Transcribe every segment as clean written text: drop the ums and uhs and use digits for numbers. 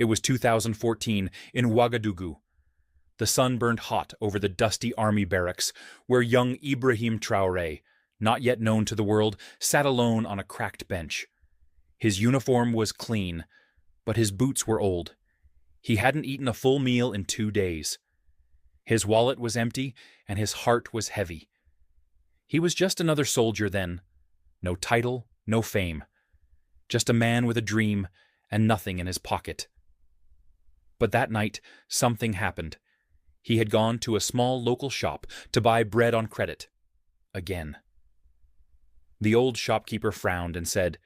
It was 2014 in Ouagadougou. The sun burned hot over the dusty army barracks, where young Ibrahim Traoré, not yet known to the world, sat alone on a cracked bench. His uniform was clean, but his boots were old. He hadn't eaten a full meal in 2 days. His wallet was empty, and his heart was heavy. He was just another soldier then. No title, no fame. Just a man with a dream and nothing in his pocket. But that night, something happened. He had gone to a small local shop to buy bread on credit. Again. The old shopkeeper frowned and said,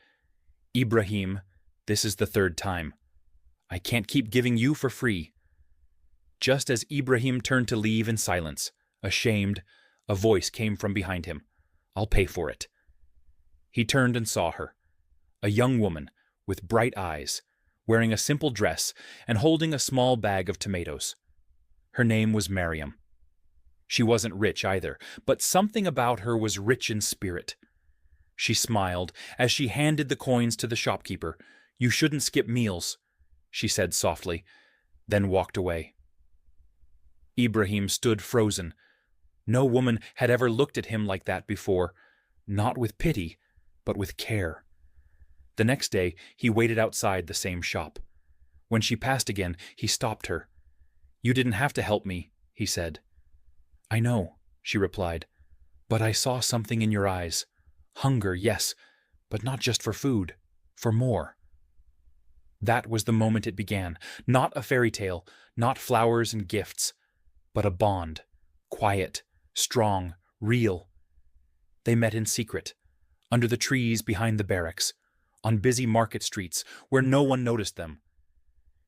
"Ibrahim, this is the 3rd time. I can't keep giving you for free." Just as Ibrahim turned to leave in silence, ashamed, a voice came from behind him. "I'll pay for it." He turned and saw her, a young woman with bright eyes, wearing a simple dress and holding a small bag of tomatoes. Her name was Mariam. She wasn't rich either, but something about her was rich in spirit. She smiled as she handed the coins to the shopkeeper. "You shouldn't skip meals," she said softly, then walked away. Ibrahim stood frozen. No woman had ever looked at him like that before, not with pity, but with care. The next day, he waited outside the same shop. When she passed again, he stopped her. "You didn't have to help me," he said. "I know," she replied, "but I saw something in your eyes. Hunger, yes, but not just for food, for more." That was the moment it began. Not a fairy tale, not flowers and gifts, but a bond, quiet, strong, real. They met in secret, under the trees behind the barracks, on busy market streets where no one noticed them.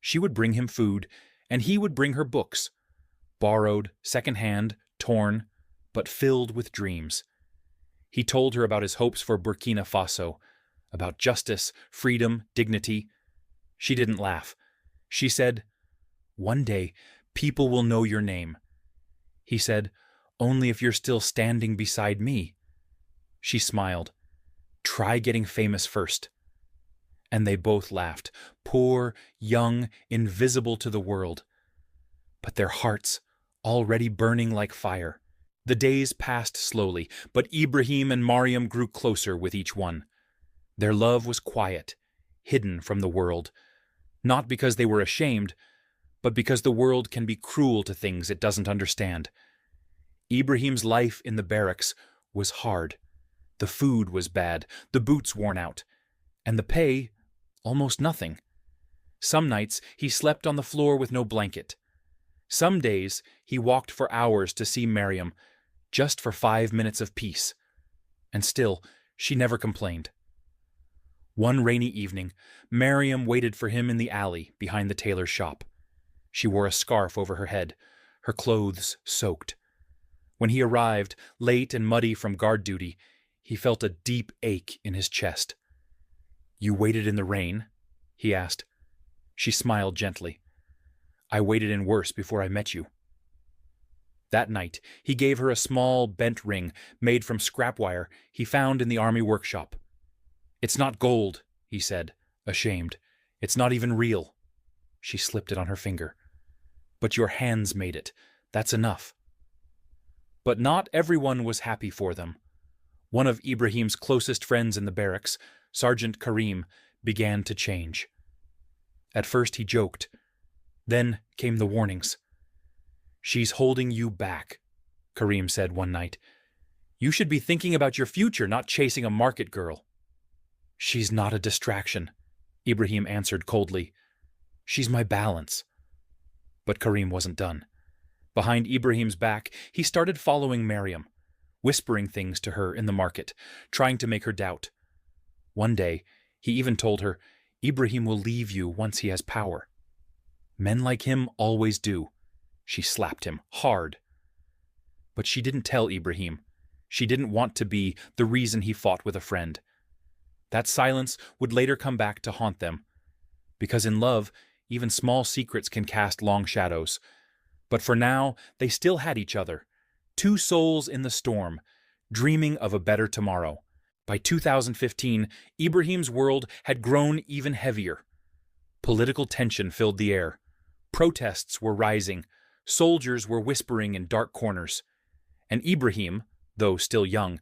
She would bring him food, and he would bring her books, borrowed, second-hand, torn, but filled with dreams. He told her about his hopes for Burkina Faso, about justice, freedom, dignity. She didn't laugh. She said, "One day, people will know your name." He said, "Only if you're still standing beside me." She smiled. "Try getting famous first." And they both laughed, poor, young, invisible to the world. But their hearts, already burning like fire. The days passed slowly, but Ibrahim and Mariam grew closer with each one. Their love was quiet, hidden from the world, not because they were ashamed, but because the world can be cruel to things it doesn't understand. Ibrahim's life in the barracks was hard. The food was bad, the boots worn out, and the pay almost nothing. Some nights he slept on the floor with no blanket. Some days he walked for hours to see Mariam, just for 5 minutes of peace. And still, she never complained. One rainy evening, Mariam waited for him in the alley behind the tailor's shop. She wore a scarf over her head, her clothes soaked. When he arrived, late and muddy from guard duty, he felt a deep ache in his chest. "You waited in the rain?" he asked. She smiled gently. "I waited in worse before I met you." That night, he gave her a small bent ring made from scrap wire he found in the army workshop. "It's not gold," he said, ashamed. "It's not even real." She slipped it on her finger. "But your hands made it. That's enough." But not everyone was happy for them. One of Ibrahim's closest friends in the barracks, Sergeant Karim, began to change. At first he joked. Then came the warnings. "She's holding you back," Karim said one night. "You should be thinking about your future, not chasing a market girl." "She's not a distraction," Ibrahim answered coldly. "She's my balance." But Karim wasn't done. Behind Ibrahim's back, he started following Mariam, whispering things to her in the market, trying to make her doubt. One day, he even told her, "Ibrahim will leave you once he has power." "Men like him always do." She slapped him hard. But she didn't tell Ibrahim. She didn't want to be the reason he fought with a friend. That silence would later come back to haunt them. Because in love, even small secrets can cast long shadows. But for now, they still had each other. Two souls in the storm, dreaming of a better tomorrow. By 2015, Ibrahim's world had grown even heavier. Political tension filled the air. Protests were rising. Soldiers were whispering in dark corners. And Ibrahim, though still young,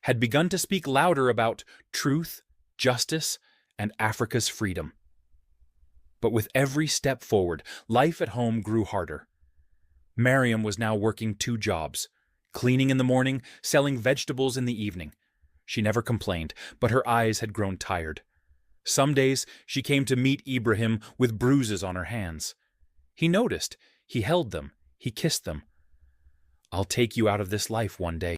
had begun to speak louder about truth, justice, and Africa's freedom. But with every step forward, life at home grew harder. Mariam was now working 2 jobs, cleaning in the morning, selling vegetables in the evening. She never complained, but her eyes had grown tired. Some days she came to meet Ibrahim with bruises on her hands. He noticed. He held them. He kissed them. "I'll take you out of this life one day."